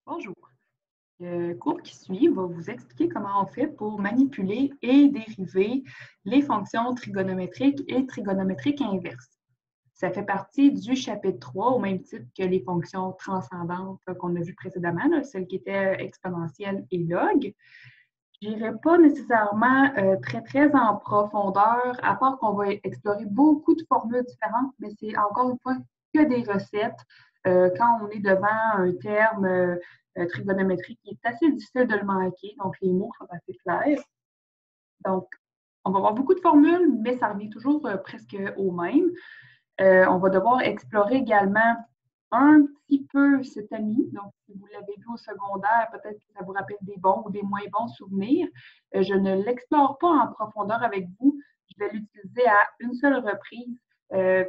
Bonjour. Le cours qui suit va vous expliquer comment on fait pour manipuler et dériver les fonctions trigonométriques et trigonométriques inverses. Ça fait partie du chapitre 3, au même titre que les fonctions transcendantes qu'on a vues précédemment, là, celles qui étaient exponentielles et log. Je n'irai pas nécessairement très en profondeur, à part qu'on va explorer beaucoup de formules différentes, mais c'est encore une fois que des recettes. Quand on est devant un terme trigonométrique qui est assez difficile de le manquer, donc les mots sont assez clairs. Donc, on va avoir beaucoup de formules, mais ça revient toujours presque au même. On va devoir explorer également un petit peu cet ami. Donc, si vous l'avez vu au secondaire, peut-être que ça vous rappelle des bons ou des moins bons souvenirs. Je ne l'explore pas en profondeur avec vous. Je vais l'utiliser à une seule reprise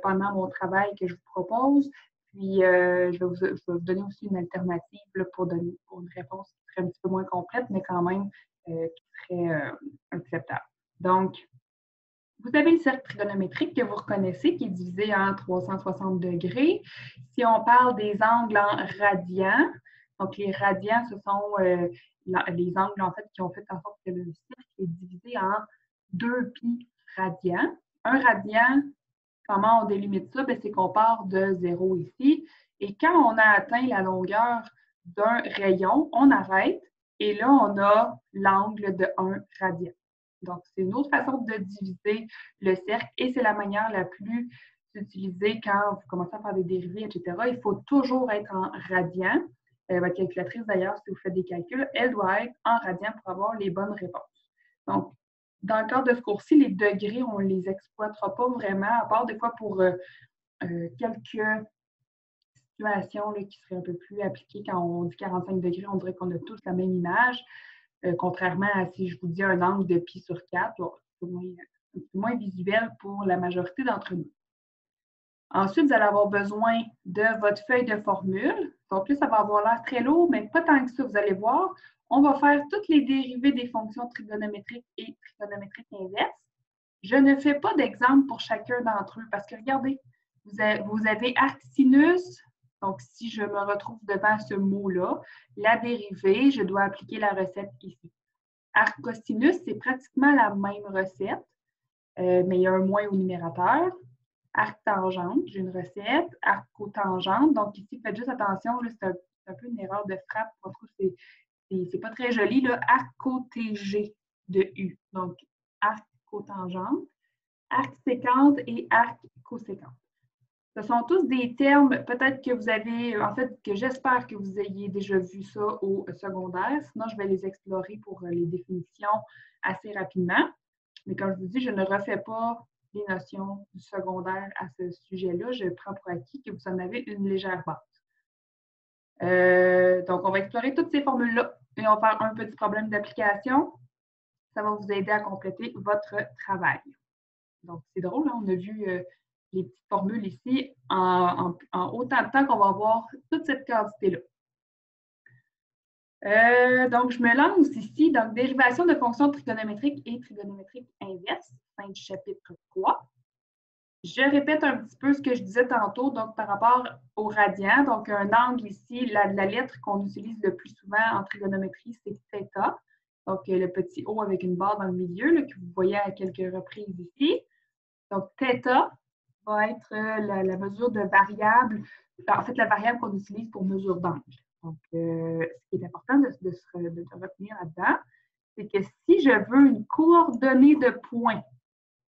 pendant mon travail que je vous propose. Puis, je vais vous donner aussi une alternative là, pour une réponse qui serait un petit peu moins complète, mais quand même qui serait acceptable. Donc, vous avez le cercle trigonométrique que vous reconnaissez qui est divisé en 360 degrés. Si on parle des angles en radians, donc les radians, ce sont les angles en fait qui ont fait en sorte que le cercle est divisé en 2 pi radians. Un radian, comment on délimite ça? C'est qu'on part de 0 ici. Et quand on a atteint la longueur d'un rayon, on arrête. Et là, on a l'angle de 1 radian. Donc, c'est une autre façon de diviser le cercle et c'est la manière la plus utilisée quand vous commencez à faire des dérivés, etc. Il faut toujours être en radian. Votre calculatrice, d'ailleurs, si vous faites des calculs, elle doit être en radian pour avoir les bonnes réponses. Donc, dans le cadre de ce cours-ci, les degrés, on ne les exploitera pas vraiment, à part des fois pour quelques situations là, qui seraient un peu plus appliquées. Quand on dit 45 degrés, on dirait qu'on a tous la même image. Contrairement à si je vous dis un angle de pi sur 4, c'est un peu moins visuel pour la majorité d'entre nous. Ensuite, vous allez avoir besoin de votre feuille de formule. Donc là, ça va avoir l'air très lourd, mais pas tant que ça, vous allez voir. On va faire toutes les dérivées des fonctions trigonométriques et trigonométriques inverses. Je ne fais pas d'exemple pour chacun d'entre eux parce que regardez, vous avez arc sinus. Donc, si je me retrouve devant ce mot-là, la dérivée, je dois appliquer la recette ici. Arc cosinus, c'est pratiquement la même recette, mais il y a un moins au numérateur. Arc tangente, j'ai une recette. Arc cotangente, donc ici, faites juste attention, c'est un peu une erreur de frappe. Je trouve que c'est pas très joli. Là. Arc cotégé de U. Donc, arc cotangente, arc séquente et arc coséquente. Ce sont tous des termes, peut-être que vous avez, en fait, que j'espère que vous ayez déjà vu ça au secondaire. Sinon, je vais les explorer pour les définitions assez rapidement. Mais comme je vous dis, je ne refais pas les notions du secondaire à ce sujet-là. Je prends pour acquis que vous en avez une légère base. Donc, on va explorer toutes ces formules-là et on va faire un petit problème d'application. Ça va vous aider à compléter votre travail. Donc, c'est drôle, hein? On a vu les petites formules ici en autant de temps qu'on va avoir toute cette quantité-là. Donc, je me lance ici. Donc, dérivation de fonctions trigonométriques et trigonométriques inverses, fin du chapitre 3. Je répète un petit peu ce que je disais tantôt, donc par rapport au radian. Donc, un angle ici, la lettre qu'on utilise le plus souvent en trigonométrie, c'est θ. Donc, le petit O avec une barre dans le milieu, là, que vous voyez à quelques reprises ici. Donc, θ va être la mesure de variable, en fait, la variable qu'on utilise pour mesure d'angle. Donc, ce qui est important de retenir là-dedans, c'est que si je veux une coordonnée de points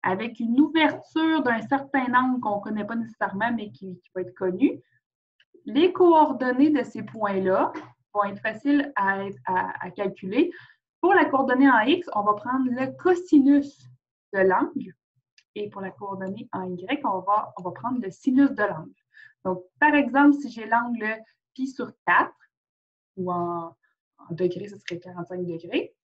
avec une ouverture d'un certain angle qu'on ne connaît pas nécessairement, mais qui va être connu, les coordonnées de ces points-là vont être faciles à calculer. Pour la coordonnée en X, on va prendre le cosinus de l'angle. Et pour la coordonnée en Y, on va prendre le sinus de l'angle. Donc, par exemple, si j'ai l'angle pi sur 4, ou en degrés, ce serait 45 degrés,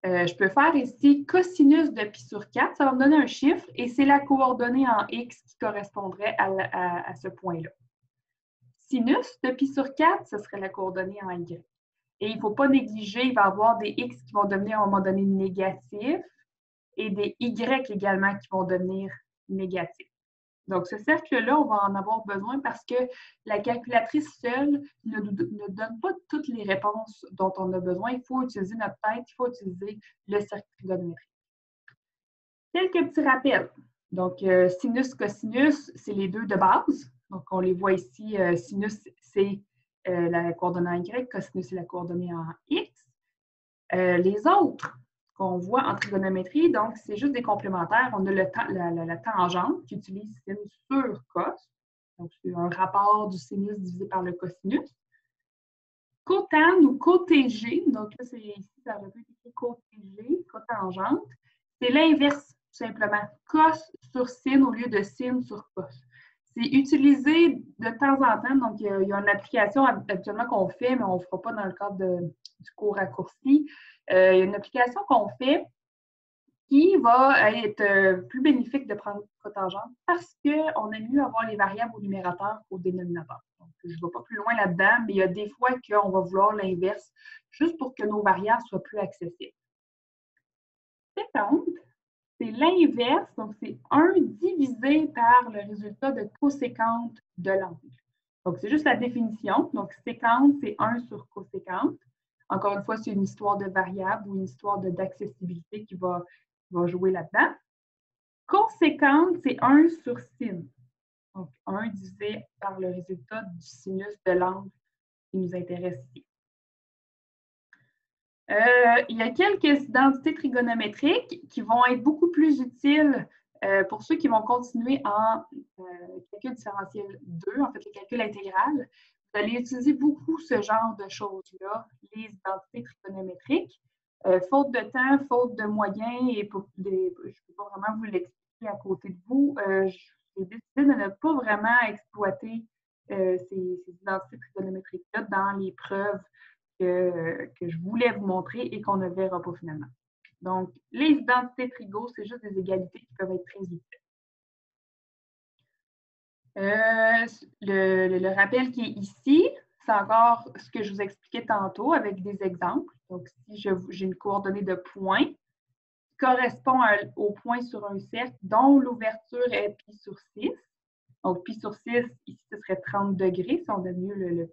je peux faire ici cosinus de pi sur 4, ça va me donner un chiffre, et c'est la coordonnée en X qui correspondrait à ce point-là. Sinus de pi sur 4, ce serait la coordonnée en Y. Et il ne faut pas négliger, il va y avoir des X qui vont devenir à un moment donné négatifs, et des Y également qui vont devenir négatifs. Donc, ce cercle-là, on va en avoir besoin parce que la calculatrice seule ne donne pas toutes les réponses dont on a besoin. Il faut utiliser notre tête, il faut utiliser le cercle trigonométrique. Quelques petits rappels. Donc, sinus, cosinus, c'est les deux de base. Donc, on les voit ici. Sinus, c'est la coordonnée en Y, cosinus, c'est la coordonnée en X. Les autres qu'on voit en trigonométrie, donc, c'est juste des complémentaires. On a la tangente qui utilise sin sur cos. Donc, c'est un rapport du sinus divisé par le cosinus. Cotane ou cotégé, donc là, c'est ici, ça aurait pu être écrit cotégé, cotangente. C'est l'inverse, tout simplement. Cos sur sin au lieu de sin sur cos. C'est utilisé de temps en temps, donc il y a une application habituellement qu'on fait, mais on ne fera pas dans le cadre du cours raccourci. Il y a une application qu'on fait qui va être plus bénéfique de prendre cotangente parce qu'on aime mieux avoir les variables au numérateur qu'au dénominateur. Donc, je ne vais pas plus loin là-dedans, mais il y a des fois qu'on va vouloir l'inverse juste pour que nos variables soient plus accessibles. Séquente, c'est l'inverse, donc c'est 1 divisé par le résultat de coséquente de l'angle. Donc, c'est juste la définition. Donc, séquente, c'est 1 sur coséquente. Encore une fois, c'est une histoire de variable ou une histoire d'accessibilité qui va jouer là-dedans. Coséquente, c'est 1 sur sin. Donc, 1 divisé par le résultat du sinus de l'angle qui nous intéresse ici. Il y a quelques identités trigonométriques qui vont être beaucoup plus utiles pour ceux qui vont continuer en calcul différentiel 2, en fait, le calcul intégral. Vous allez utiliser beaucoup ce genre de choses-là, les identités trigonométriques. Faute de temps, faute de moyens, et je ne peux pas vraiment vous l'expliquer à côté de vous, j'ai décidé de ne pas vraiment exploiter ces identités trigonométriques-là dans les preuves que je voulais vous montrer et qu'on ne verra pas finalement. Donc, les identités trigo, c'est juste des égalités qui peuvent être très utiles. Le rappel qui est ici, c'est encore ce que je vous expliquais tantôt avec des exemples. Donc, si j'ai une coordonnée de points qui correspond au point sur un cercle dont l'ouverture est pi sur 6. Donc, pi sur 6, ici, ce serait 30 degrés, si on donne mieux le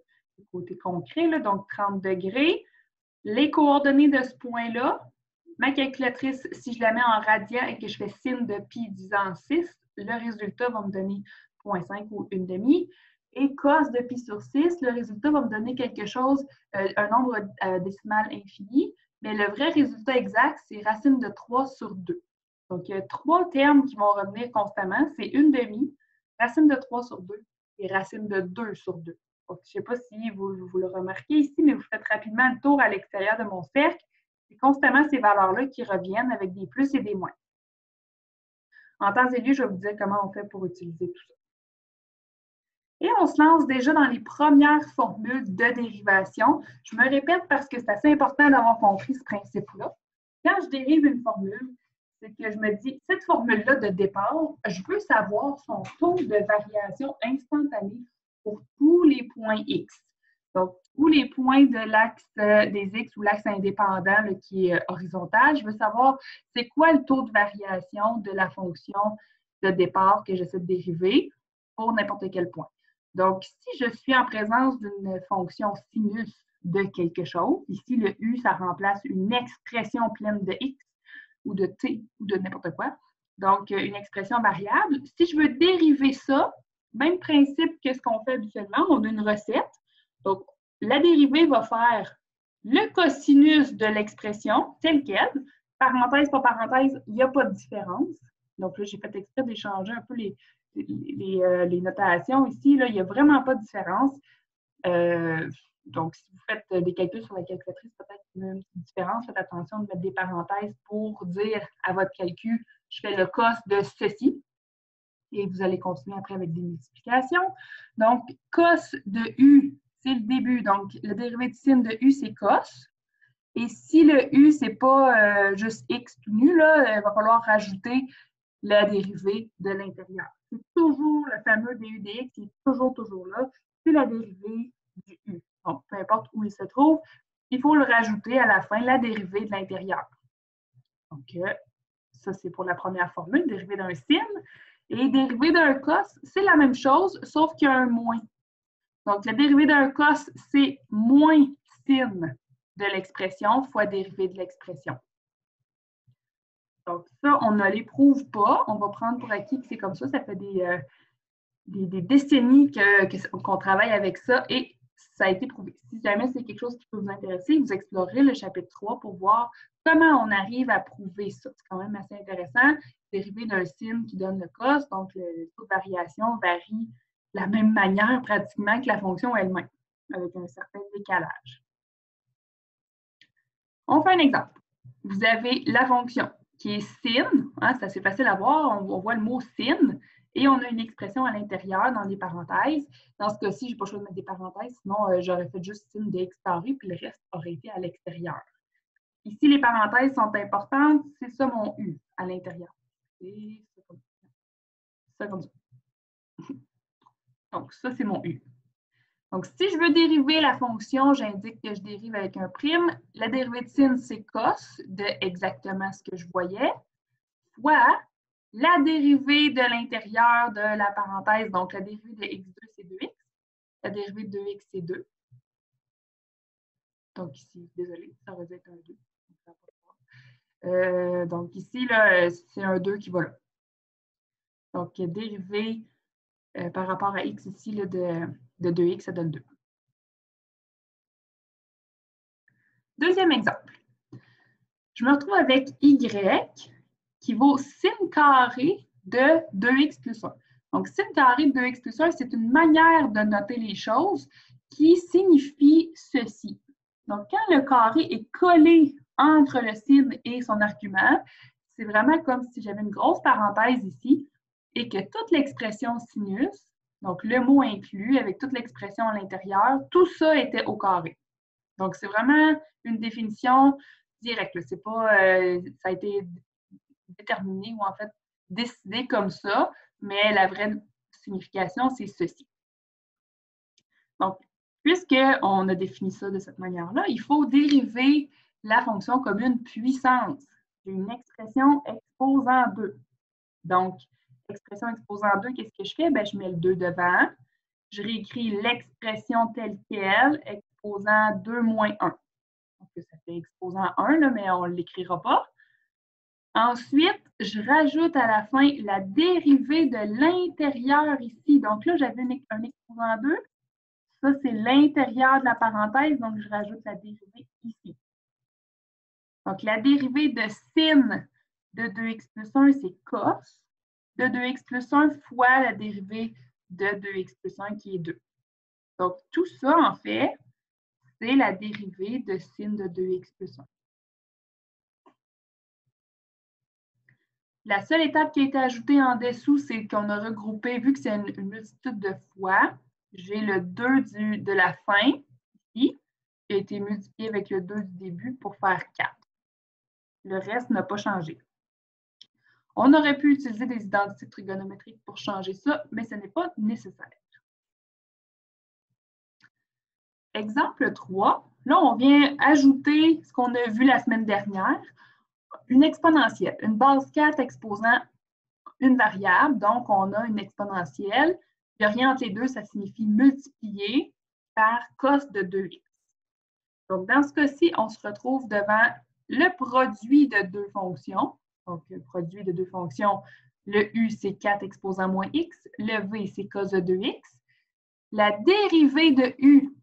côté concret, là, donc 30 degrés. Les coordonnées de ce point-là, ma calculatrice, si je la mets en radian et que je fais sin de pi divisant 6, le résultat va me donner 0,5 ou 1/2. Et cos de pi sur 6, le résultat va me donner quelque chose, un nombre décimal infini, mais le vrai résultat exact, c'est racine de 3 sur 2. Donc, il y a 3 termes qui vont revenir constamment. C'est 1/2, racine de 3 sur 2 et racine de 2 sur 2. Donc, je ne sais pas si vous le remarquez ici, mais vous faites rapidement le tour à l'extérieur de mon cercle. C'est constamment ces valeurs-là qui reviennent avec des plus et des moins. En temps et lieu, je vais vous dire comment on fait pour utiliser tout ça. Et on se lance déjà dans les premières formules de dérivation. Je me répète parce que c'est assez important d'avoir compris ce principe-là. Quand je dérive une formule, c'est que je me dis, cette formule-là de départ, je veux savoir son taux de variation instantanée pour tous les points X. Donc, tous les points de l'axe des X ou l'axe indépendant là, qui est horizontal, je veux savoir c'est quoi le taux de variation de la fonction de départ que j'essaie de dériver pour n'importe quel point. Donc, si je suis en présence d'une fonction sinus de quelque chose, ici le U, ça remplace une expression pleine de X ou de T ou de n'importe quoi. Donc, une expression variable. Si je veux dériver ça, même principe que ce qu'on fait habituellement, on a une recette. Donc, la dérivée va faire le cosinus de l'expression telle quelle. Parenthèse par parenthèse, il n'y a pas de différence. Donc là, j'ai fait exprès d'échanger un peu les notations ici. Là, il n'y a vraiment pas de différence. Donc, si vous faites des calculs sur la calculatrice, peut-être une petite différence. Faites attention de mettre des parenthèses pour dire à votre calcul, je fais le cos de ceci. Et vous allez continuer après avec des multiplications. Donc, cos de U, c'est le début. Donc, le dérivé de sin de U, c'est cos. Et si le U, ce n'est pas juste X tout nu, là, il va falloir rajouter la dérivée de l'intérieur. C'est toujours le fameux du dx qui est toujours là. C'est la dérivée du U. Donc, peu importe où il se trouve, il faut le rajouter à la fin, la dérivée de l'intérieur. Donc, ça, c'est pour la première formule, dérivée d'un sin. Et dérivée d'un cos, c'est la même chose, sauf qu'il y a un moins. Donc, la dérivée d'un cos, c'est moins sin de l'expression fois dérivée de l'expression. Donc, ça, on ne l'éprouve pas. On va prendre pour acquis que c'est comme ça. Ça fait des décennies qu'on travaille avec ça et ça a été prouvé. Si jamais c'est quelque chose qui peut vous intéresser, vous explorerez le chapitre 3 pour voir comment on arrive à prouver ça. C'est quand même assez intéressant. Dérivé d'un sin qui donne le cos, donc le taux de variation varie de la même manière pratiquement que la fonction elle-même, avec un certain décalage. On fait un exemple. Vous avez la fonction qui est sin, hein, c'est assez facile à voir, on voit le mot sin, et on a une expression à l'intérieur dans les parenthèses. Dans ce cas-ci, je n'ai pas le choix de mettre des parenthèses, sinon j'aurais fait juste sin de x carré, puis le reste aurait été à l'extérieur. Ici, les parenthèses sont importantes, c'est ça mon U à l'intérieur. Et ça comme ça. Donc, ça, c'est mon U. Donc, si je veux dériver la fonction, j'indique que je dérive avec un prime. La dérivée de sin, c'est cos de exactement ce que je voyais, fois la dérivée de l'intérieur de la parenthèse. Donc, la dérivée de x2, c'est 2x. La dérivée de 2x, c'est 2. Donc, ici, désolé, ça aurait dû être un 2. Donc, ici, c'est un 2 qui va là. Donc, dérivée par rapport à x ici là, de 2x, ça donne 2. Deuxième exemple. Je me retrouve avec y qui vaut sin carré de 2x plus 1. Donc, sin carré de 2x plus 1, c'est une manière de noter les choses qui signifie ceci. Donc, quand le carré est collé entre le sin et son argument, c'est vraiment comme si j'avais une grosse parenthèse ici et que toute l'expression sinus, donc le mot inclus avec toute l'expression à l'intérieur, tout ça était au carré. Donc, c'est vraiment une définition directe. C'est pas, ça a été déterminé ou en fait décidé comme ça, mais la vraie signification, c'est ceci. Donc, puisqu'on a défini ça de cette manière-là, il faut dériver la fonction comme une puissance. J'ai une expression exposant 2. Donc, expression exposant 2, qu'est-ce que je fais? Bien, je mets le 2 devant. Je réécris l'expression telle qu'elle, exposant 2 moins 1. Donc, ça fait exposant 1, là, mais on ne l'écrira pas. Ensuite, je rajoute à la fin la dérivée de l'intérieur ici. Donc là, j'avais un exposant 2. Ça, c'est l'intérieur de la parenthèse, donc je rajoute la dérivée ici. Donc, la dérivée de sin de 2x plus 1, c'est cos de 2x plus 1 fois la dérivée de 2x plus 1 qui est 2. Donc, tout ça, en fait, c'est la dérivée de sin de 2x plus 1. La seule étape qui a été ajoutée en dessous, c'est qu'on a regroupé, vu que c'est une multitude de fois, j'ai le 2 de la fin, ici, qui a été multiplié avec le 2 du début pour faire 4. Le reste n'a pas changé. On aurait pu utiliser des identités trigonométriques pour changer ça, mais ce n'est pas nécessaire. Exemple 3. Là, on vient ajouter ce qu'on a vu la semaine dernière, une exponentielle, une base 4 exposant une variable. Donc, on a une exponentielle. Il n'y a rien entre les deux, ça signifie multiplier par cos de 2x. Donc, dans ce cas-ci, on se retrouve devant le produit de deux fonctions. Donc, le produit de deux fonctions, le u, c'est 4 exposant moins x. Le v, c'est cos de 2x. La dérivée de u,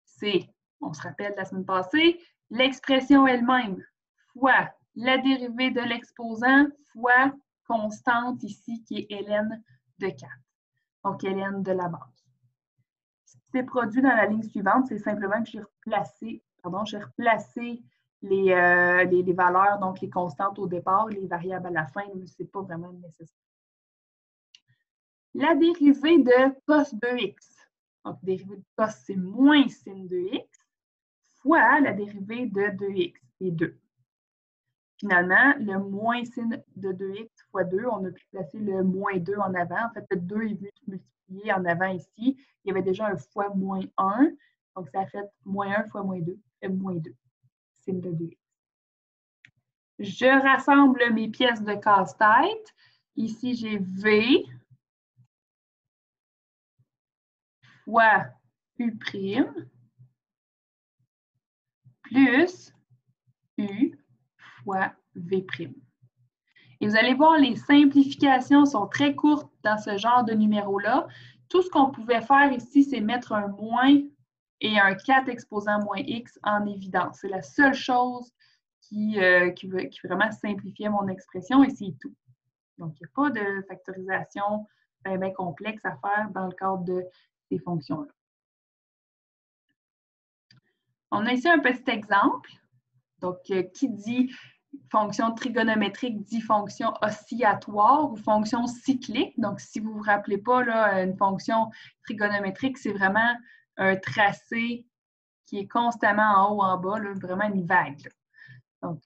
c'est, on se rappelle de la semaine passée, l'expression elle-même fois la dérivée de l'exposant fois constante ici qui est ln de 4. Donc, ln de la base. Ce qui s'est produit dans la ligne suivante, c'est simplement que j'ai replacé les valeurs, donc les constantes au départ, les variables à la fin, mais ce n'est pas vraiment nécessaire. La dérivée de cos 2x. Donc, la dérivée de cos, c'est moins sin 2x fois la dérivée de 2x, qui est 2. Finalement, le moins sin de 2x fois 2, on a pu placer le moins 2 en avant. En fait, le 2 est venu multiplier en avant ici. Il y avait déjà un fois moins 1. Donc, ça a fait moins 1 fois moins 2, moins 2, sin de 2x. Je rassemble mes pièces de casse-tête. Ici, j'ai V fois U' plus U fois V'. Et vous allez voir, les simplifications sont très courtes dans ce genre de numéro-là. Tout ce qu'on pouvait faire ici, c'est mettre un moins et un 4 exposant moins x en évidence. C'est la seule chose qui vraiment simplifiait mon expression et c'est tout. Donc, il n'y a pas de factorisation bien complexe à faire dans le cadre de ces fonctions-là. On a ici un petit exemple. Donc, qui dit fonction trigonométrique dit fonction oscillatoire ou fonction cyclique. Donc, si vous ne vous rappelez pas, là, une fonction trigonométrique, c'est vraiment un tracé qui est constamment en haut, en bas, là, vraiment une vague. Là. Donc,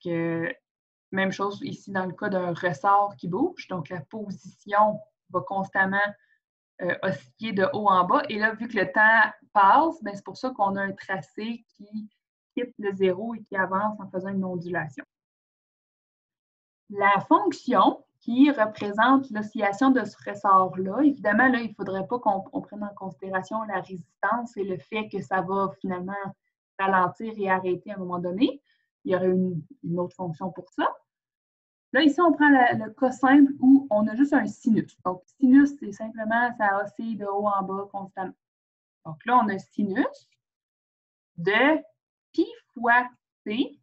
même chose ici dans le cas d'un ressort qui bouge. Donc, la position va constamment osciller de haut en bas. Et là, vu que le temps passe, c'est pour ça qu'on a un tracé qui quitte le zéro et qui avance en faisant une ondulation. La fonction qui représente l'oscillation de ce ressort-là, évidemment, là, il ne faudrait pas qu'on prenne en considération la résistance et le fait que ça va finalement ralentir et arrêter à un moment donné. Il y aurait une autre fonction pour ça. Là, ici, on prend le cas simple où on a juste un sinus. Donc, sinus, c'est simplement, ça oscille de haut en bas constamment. Donc là, on a sinus de pi fois t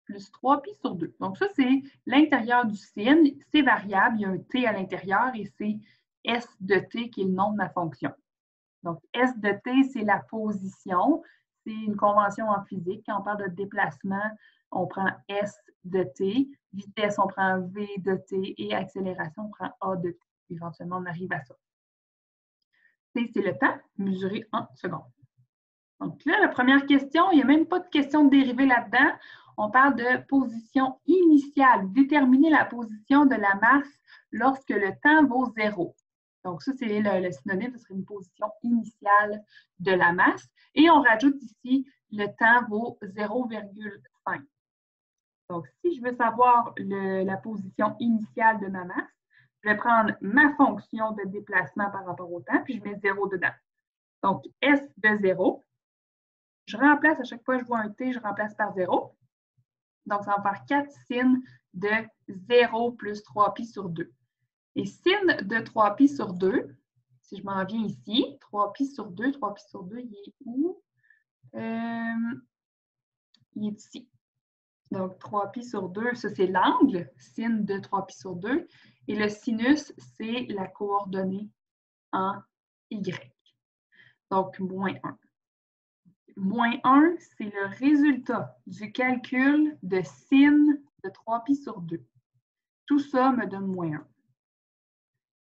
plus 3pi sur 2. Donc ça, c'est l'intérieur du sin. C'est variable, il y a un t à l'intérieur et c'est s de t qui est le nom de ma fonction. Donc s de t, c'est la position. C'est une convention en physique. Quand on parle de déplacement, on prend s de t. Vitesse, on prend v de t. Et accélération, on prend a de t. Éventuellement, on arrive à ça. T, c'est le temps mesuré en secondes. Donc là, la première question, il n'y a même pas de question de dérivée là-dedans. On parle de position initiale. Déterminer la position de la masse lorsque le temps vaut 0. Donc ça, c'est le synonyme, ce serait une position initiale de la masse. Et on rajoute ici, le temps vaut 0,5. Donc si je veux savoir la position initiale de ma masse, je vais prendre ma fonction de déplacement par rapport au temps, puis je mets 0 dedans. Donc S de 0. Je remplace, à chaque fois que je vois un t, je remplace par 0. Donc, ça va faire 4 sin de 0 plus 3pi sur 2. Et sin de 3pi sur 2, si je m'en viens ici, 3pi sur 2, il est où? Il est ici. Donc, 3pi sur 2, ça c'est l'angle, sin de 3pi sur 2. Et le sinus, c'est la coordonnée en y. Donc, moins 1. Moins 1, c'est le résultat du calcul de sin de 3pi sur 2. Tout ça me donne moins 1.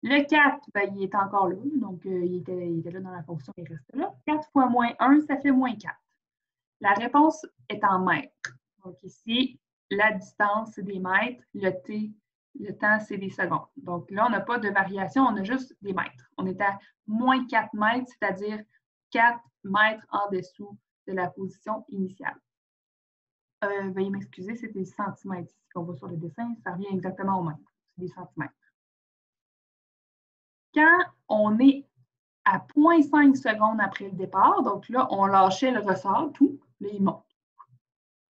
Le 4, il est encore là, donc il était là dans la fonction, il reste là. 4 fois moins 1, ça fait moins 4. La réponse est en mètres. Donc ici, la distance, c'est des mètres, le temps, c'est des secondes. Donc là, on n'a pas de variation, on a juste des mètres. On est à moins 4 mètres, c'est-à-dire 4 mètres en dessous de la position initiale. Veuillez m'excuser, c'est des centimètres ici qu'on voit sur le dessin. Ça revient exactement au mètre. C'est des centimètres. Quand on est à 0,5 secondes après le départ, donc là, on lâchait le ressort, tout, là, il monte.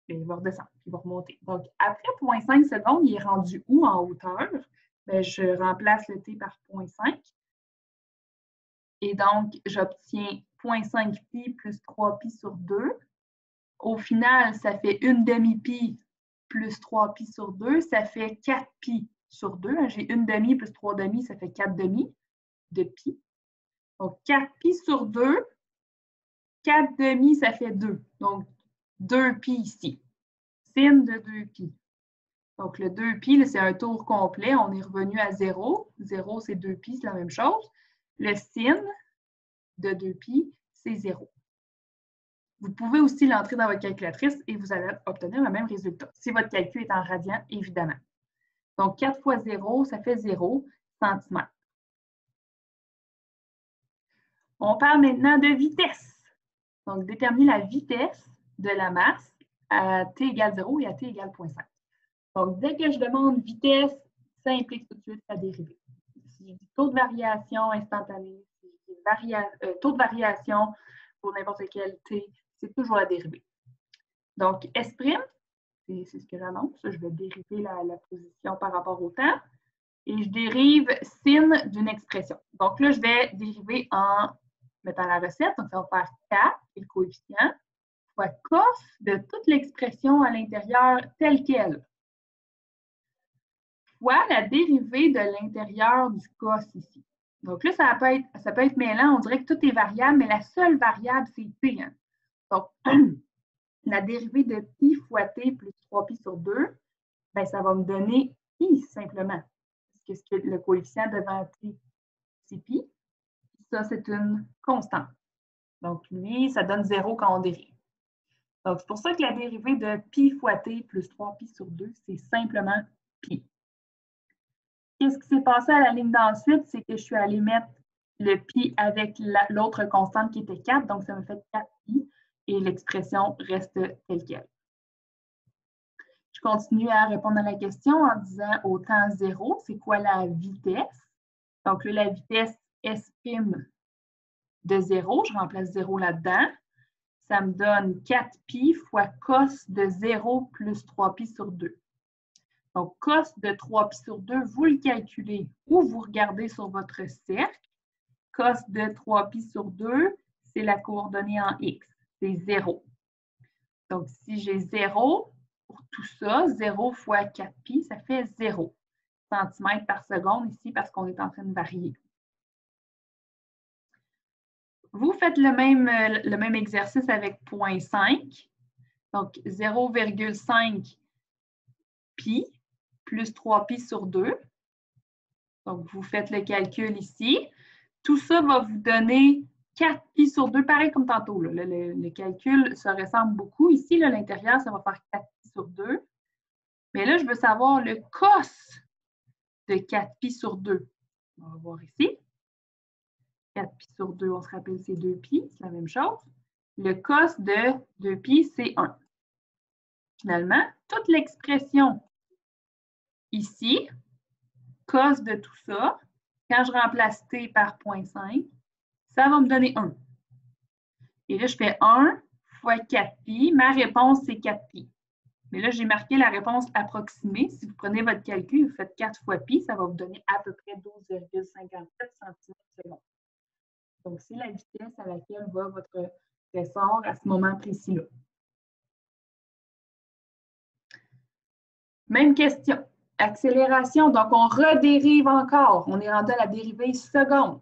Et il va redescendre, il va remonter. Donc, après 0,5 secondes, il est rendu où en hauteur? Bien, je remplace le t par 0,5. Et donc, j'obtiens 0,5 pi plus 3 pi sur 2. Au final, ça fait une demi-pi plus 3 pi sur 2. Ça fait 4 pi sur 2. J'ai une demi plus 3 demi, ça fait 4 demi de pi. Donc, 4 pi sur 2. 4 demi, ça fait 2. Donc, 2 pi ici. Sin de 2 pi. Donc, le 2 pi, c'est un tour complet. On est revenu à 0. 0, c'est 2 pi, c'est la même chose. Le sin de 2 pi, c'est 0. Vous pouvez aussi l'entrer dans votre calculatrice et vous allez obtenir le même résultat. Si votre calcul est en radians, évidemment. Donc, 4 fois 0, ça fait 0 cm. On parle maintenant de vitesse. Donc, déterminer la vitesse de la masse à t égale 0 et à t égale 0,5. Donc, dès que je demande vitesse, ça implique tout de suite la dérivée. si je dis taux de variation instantané, si je dis taux de variation pour n'importe quel t, c'est toujours la dérivée. Donc, S', c'est ce que j'annonce. Je vais dériver la position par rapport au temps. Et je dérive sin d'une expression. Donc là, je vais dériver en mettant la recette. Donc, ça va faire 4, qui est le coefficient, fois cos de toute l'expression à l'intérieur telle qu'elle, fois la dérivée de l'intérieur du cos ici. Donc là, ça peut être mêlant. On dirait que tout est variable, mais la seule variable, c'est t. Hein. Donc, la dérivée de pi fois t plus 3pi sur 2, ben, ça va me donner pi simplement. Parce que le coefficient devant t, c'est pi. Ça, c'est une constante. Donc, lui, ça donne 0 quand on dérive. Donc, c'est pour ça que la dérivée de pi fois t plus 3pi sur 2, c'est simplement pi. Qu'est-ce qui s'est passé à la ligne d'ensuite? C'est que je suis allée mettre le pi avec l'autre constante qui était 4, donc ça me fait 4pi, et l'expression reste telle qu'elle. Je continue à répondre à la question en disant au temps 0, c'est quoi la vitesse? Donc là, la vitesse S' de 0, je remplace 0 là-dedans. Ça me donne 4pi fois cos de 0 plus 3pi sur 2. Donc, cos de 3pi sur 2, vous le calculez ou vous regardez sur votre cercle. Cos de 3pi sur 2, c'est la coordonnée en x, c'est 0. Donc, si j'ai 0 pour tout ça, 0 fois 4pi, ça fait 0 cm par seconde ici parce qu'on est en train de varier. Vous faites le même exercice avec 0,5. Donc, 0,5 pi plus 3pi sur 2. Donc, vous faites le calcul ici. Tout ça va vous donner 4pi sur 2, pareil comme tantôt. Là. Le calcul se ressemble beaucoup. Ici, là, l'intérieur, ça va faire 4pi sur 2. Mais là, je veux savoir le cos de 4pi sur 2. On va voir ici. 4pi sur 2, on se rappelle, c'est 2pi, c'est la même chose. Le cos de 2pi, c'est 1. Finalement, toute l'expression ici, cos de tout ça, quand je remplace t par 0,5, ça va me donner 1. Et là, je fais 1 fois 4pi. Ma réponse, c'est 4pi. Mais là, j'ai marqué la réponse approximée. Si vous prenez votre calcul, vous faites 4 fois pi, ça va vous donner à peu près 12,57 cm/s. Donc, c'est la vitesse à laquelle va votre ressort à ce moment précis-là. Même question. Accélération. Donc, on redérive encore. On est rendu à la dérivée seconde.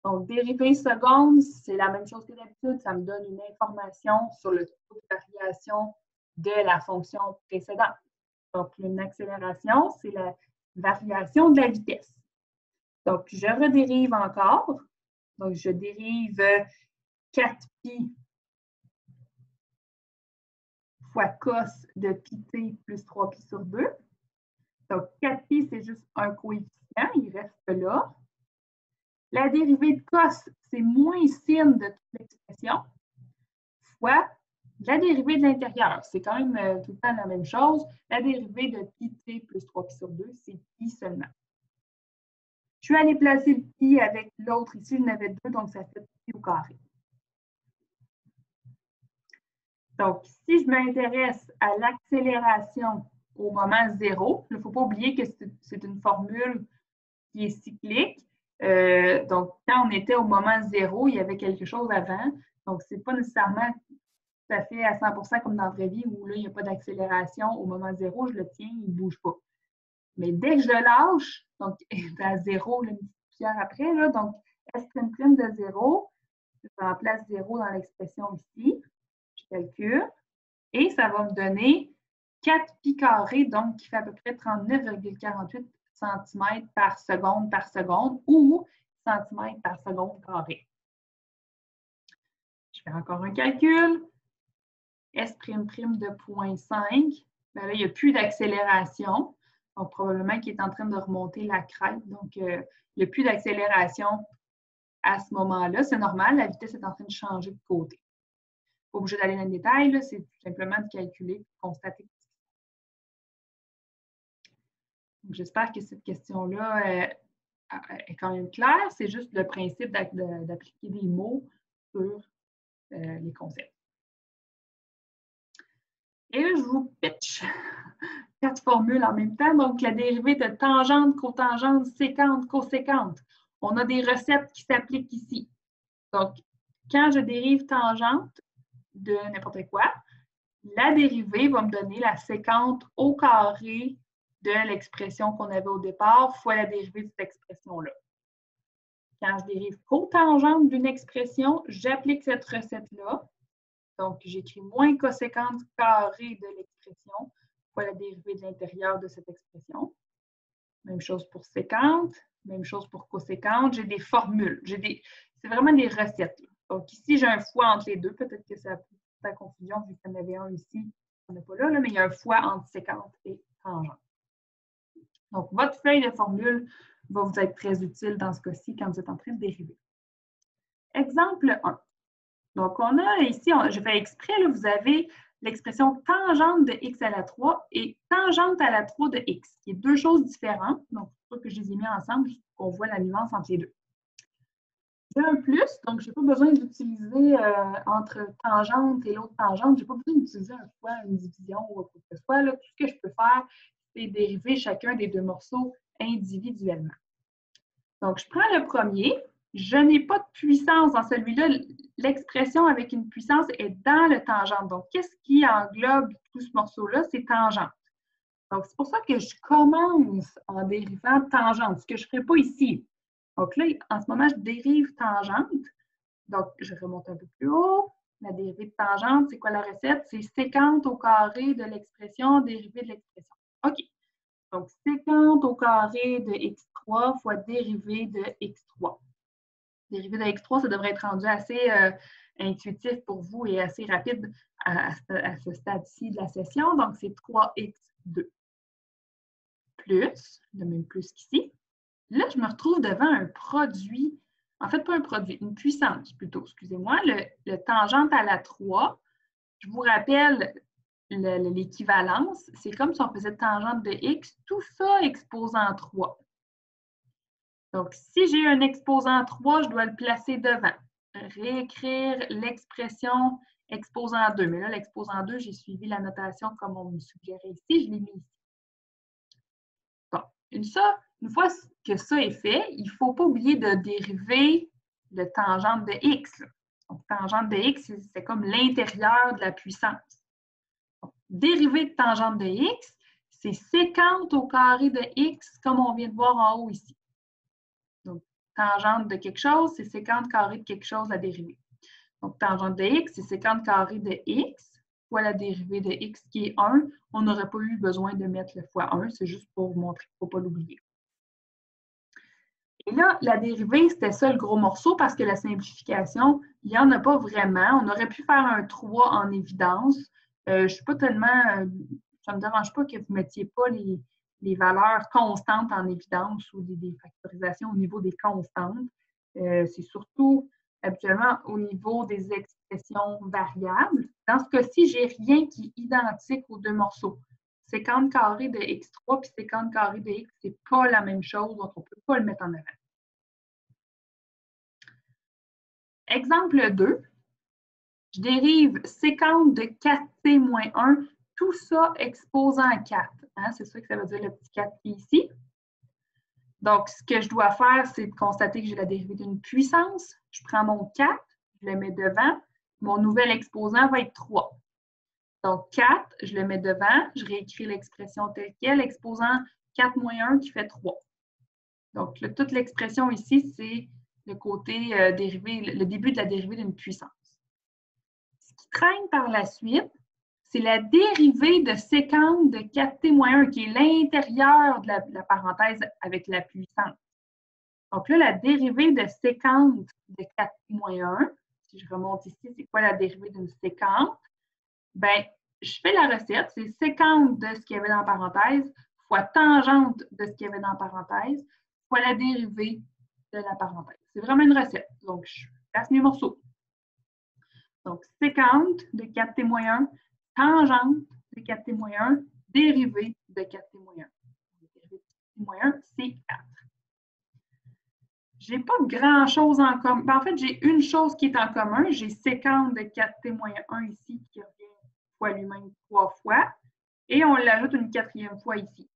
Donc, dérivée seconde, c'est la même chose que d'habitude. Ça me donne une information sur le taux de variation de la fonction précédente. Donc, une accélération, c'est la variation de la vitesse. Donc, je redérive encore. Donc, je dérive 4pi fois cos de pi t plus 3pi sur 2. Donc, 4pi, c'est juste un coefficient, il reste là. La dérivée de cos, c'est moins sin de toute l'expression, fois la dérivée de l'intérieur. C'est quand même tout le temps la même chose. La dérivée de pi t plus 3pi sur 2, c'est pi seulement. Je suis allée placer le pi avec l'autre ici, il y en avait 2, donc ça fait pi au carré. Donc, si je m'intéresse à l'accélération au moment 0, il ne faut pas oublier que c'est une formule qui est cyclique. Donc, quand on était au moment 0, il y avait quelque chose avant. Donc, ce n'est pas nécessairement tout à fait à 100% comme dans la vraie vie où là, il n'y a pas d'accélération au moment 0, je le tiens, il ne bouge pas. Mais dès que je le lâche, donc à 0, le multiplicateur après, là, donc S' de 0, je remplace 0 dans l'expression ici, je calcule, et ça va me donner 4 pi carré, donc qui fait à peu près 39,48 cm par seconde ou cm par seconde carré. Je fais encore un calcul. S' de 0,5. Bien là, il n'y a plus d'accélération. Donc, probablement qu'il est en train de remonter la crête. Donc, il n'y a plus d'accélération à ce moment-là. C'est normal, la vitesse est en train de changer de côté. Pas obligé d'aller dans le détail, c'est tout simplement de calculer, de constater. J'espère que cette question-là est quand même clair, c'est juste le principe d'appliquer des mots sur les concepts. Et là, je vous pitch 4 formules en même temps. Donc, la dérivée de tangente, cotangente, sécante, cosécante. On a des recettes qui s'appliquent ici. Donc, quand je dérive tangente de n'importe quoi, la dérivée va me donner la sécante au carré de l'expression qu'on avait au départ fois la dérivée de cette expression-là. Quand je dérive cotangente d'une expression, j'applique cette recette-là. Donc, j'écris moins coséquente carré de l'expression fois la dérivée de l'intérieur de cette expression. Même chose pour sécante, même chose pour coséquente. J'ai des formules. C'est vraiment des recettes. Là. Donc, ici, j'ai un fois entre les deux. Peut-être que ça a pu faire confusion vu qu'il y en avait un ici. On n'a pas là, mais il y a un fois entre sécante et tangente. Donc, votre feuille de formule va vous être très utile dans ce cas-ci quand vous êtes en train de dériver. Exemple 1. Donc, on a ici, je fais exprès, là, vous avez l'expression tangente de x à la 3 et tangente à la 3 de x, qui est deux choses différentes. Donc, c'est pour ça que je les ai mis ensemble, pour qu'on voit la nuance entre les deux. J'ai un plus, donc je n'ai pas besoin d'utiliser entre tangente et l'autre tangente, je n'ai pas besoin d'utiliser un fois, une division ou quoi que ce soit. Là, tout ce que je peux faire, c'est dériver chacun des deux morceaux individuellement. Donc, je prends le premier. Je n'ai pas de puissance dans celui-là. L'expression avec une puissance est dans le tangente. Donc, qu'est-ce qui englobe tout ce morceau-là? C'est tangente. Donc, c'est pour ça que je commence en dérivant tangente, ce que je ne ferai pas ici. Donc là, en ce moment, je dérive tangente. Donc, je remonte un peu plus haut. La dérivée de tangente, c'est quoi la recette? C'est sécante au carré de l'expression dérivée de l'expression. OK. Donc, sécante au carré de x3 fois dérivée de x3. Dérivée de x3, ça devrait être rendu assez intuitif pour vous et assez rapide à ce stade-ci de la session. Donc, c'est 3x2 plus, le même plus qu'ici. Là, je me retrouve devant un produit, en fait, pas un produit, une puissance plutôt, excusez-moi, le tangente à la 3. Je vous rappelle l'équivalence, c'est comme si on faisait tangente de x, tout ça exposant 3. Donc, si j'ai un exposant 3, je dois le placer devant. Réécrire l'expression exposant 2. Mais là, l'exposant 2, j'ai suivi la notation comme on me suggérait ici, je l'ai mis ici. Bon, une fois que ça est fait, il ne faut pas oublier de dériver le tangente de x. Donc, tangente de x, c'est comme l'intérieur de la puissance. Donc, dérivé de tangente de x, c'est sécante au carré de x, comme on vient de voir en haut ici. Donc, tangente de quelque chose, c'est sécante carré de quelque chose, la dérivée. Donc, tangente de x, c'est sécante carré de x fois la dérivée de x qui est 1. On n'aurait pas eu besoin de mettre le fois 1, c'est juste pour vous montrer qu'il ne faut pas l'oublier. Et là, la dérivée, c'était ça le gros morceau parce que la simplification, il n'y en a pas vraiment. On aurait pu faire un 3 en évidence. Je ne suis pas tellement... ça ne me dérange pas que vous ne mettiez pas les valeurs constantes en évidence ou des factorisations au niveau des constantes. C'est surtout habituellement au niveau des expressions variables. Dans ce cas-ci, je n'ai rien qui est identique aux deux morceaux. Sécante carré de x3 puis sécante carré de x, ce n'est pas la même chose, donc on ne peut pas le mettre en avant. Exemple 2, je dérive sécante de 4t moins 1, tout ça exposant 4. Hein? C'est ça que ça veut dire le petit 4 qui est ici. Donc, ce que je dois faire, c'est de constater que j'ai la dérivée d'une puissance. Je prends mon 4, je le mets devant. Mon nouvel exposant va être 3. Donc, 4, je le mets devant. Je réécris l'expression telle quelle, exposant 4 moins 1 qui fait 3. Donc, toute l'expression ici, c'est le côté dérivé, le début de la dérivée d'une puissance. Ce qui traîne par la suite, c'est la dérivée de sécante de 4t-1, qui est l'intérieur de la parenthèse avec la puissance. Donc là, la dérivée de sécante de 4t-1, si je remonte ici, c'est quoi la dérivée d'une sécante? Bien, je fais la recette, c'est sécante de ce qu'il y avait dans la parenthèse fois tangente de ce qu'il y avait dans la parenthèse fois la dérivée de la parenthèse. C'est vraiment une recette. Donc, je passe mes morceaux. Donc, sécante de 4t-1, tangente de 4t-1, dérivée de 4t-1. Dérivée de 4t-1, c'est 4. j'ai pas grand-chose en commun. Ben, en fait, j'ai une chose qui est en commun. J'ai séquence de 4t-1 ici qui revient fois lui-même 3 fois. Et on l'ajoute une quatrième fois ici.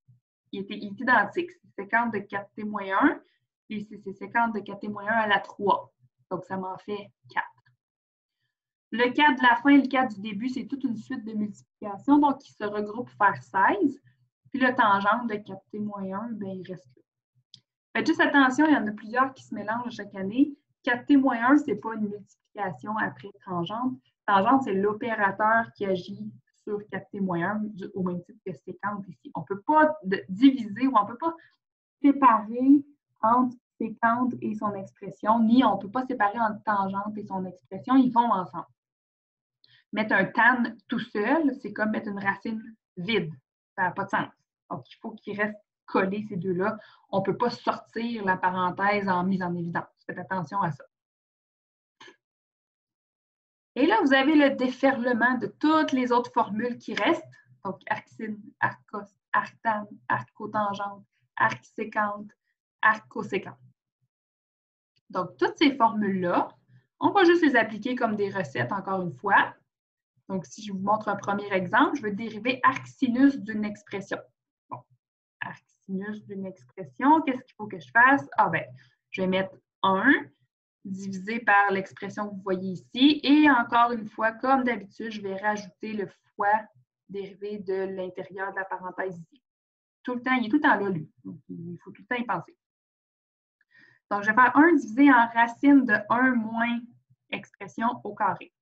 Il est identique. C'est séquence de 4t-1 et c'est séquence de 4t-1 à la 3. Donc, ça m'en fait 4. Le 4 de la fin et le 4 du début, c'est toute une suite de multiplications, donc qui se regroupent pour faire 16. Puis le tangente de 4t-1, ben, il reste là. Faites juste attention, il y en a plusieurs qui se mélangent chaque année. 4t-1, ce n'est pas une multiplication après tangente. Tangente, c'est l'opérateur qui agit sur 4t-1 au même titre que séquence ici. On ne peut pas diviser ou on ne peut pas séparer entre séquence et son expression, ni on ne peut pas séparer entre tangente et son expression. Ils vont ensemble. Mettre un tan tout seul, c'est comme mettre une racine vide. Ça n'a pas de sens. Donc, il faut qu'il reste collé ces deux-là. On ne peut pas sortir la parenthèse en mise en évidence. Faites attention à ça. Et là, vous avez le déferlement de toutes les autres formules qui restent. Donc, arcsine, arccos, arctan, arccotangente, arcséquente, arccosséquente. Donc, toutes ces formules-là, on va juste les appliquer comme des recettes, encore une fois. Donc, si je vous montre un premier exemple, je veux dériver arcsinus d'une expression. Bon, arcsinus d'une expression, qu'est-ce qu'il faut que je fasse? Ah ben, je vais mettre 1 divisé par l'expression que vous voyez ici. Et encore une fois, comme d'habitude, je vais rajouter le fois dérivé de l'intérieur de la parenthèse ici. Tout le temps, il est tout le temps là, lui. Donc, il faut tout le temps y penser. Donc, je vais faire 1 divisé en racine de 1 moins expression au carré.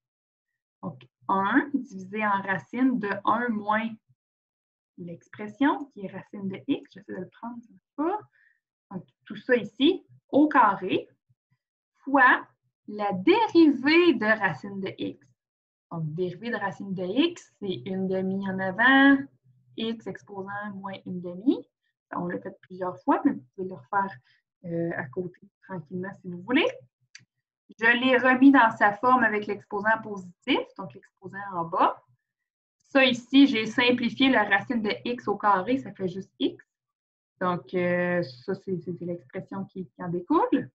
Donc, 1 divisé en racine de 1 moins l'expression, qui est racine de x. J'essaie de le prendre, ça ne marche pas. Donc, tout ça ici, au carré, fois la dérivée de racine de x. Donc, dérivée de racine de x, c'est 1/2 en avant, x exposant moins 1/2. On l'a fait plusieurs fois, mais vous pouvez le refaire à côté tranquillement si vous voulez. Je l'ai remis dans sa forme avec l'exposant positif, donc l'exposant en bas. Ça ici, j'ai simplifié la racine de x au carré, ça fait juste x. Donc, ça, c'est l'expression qui en découle.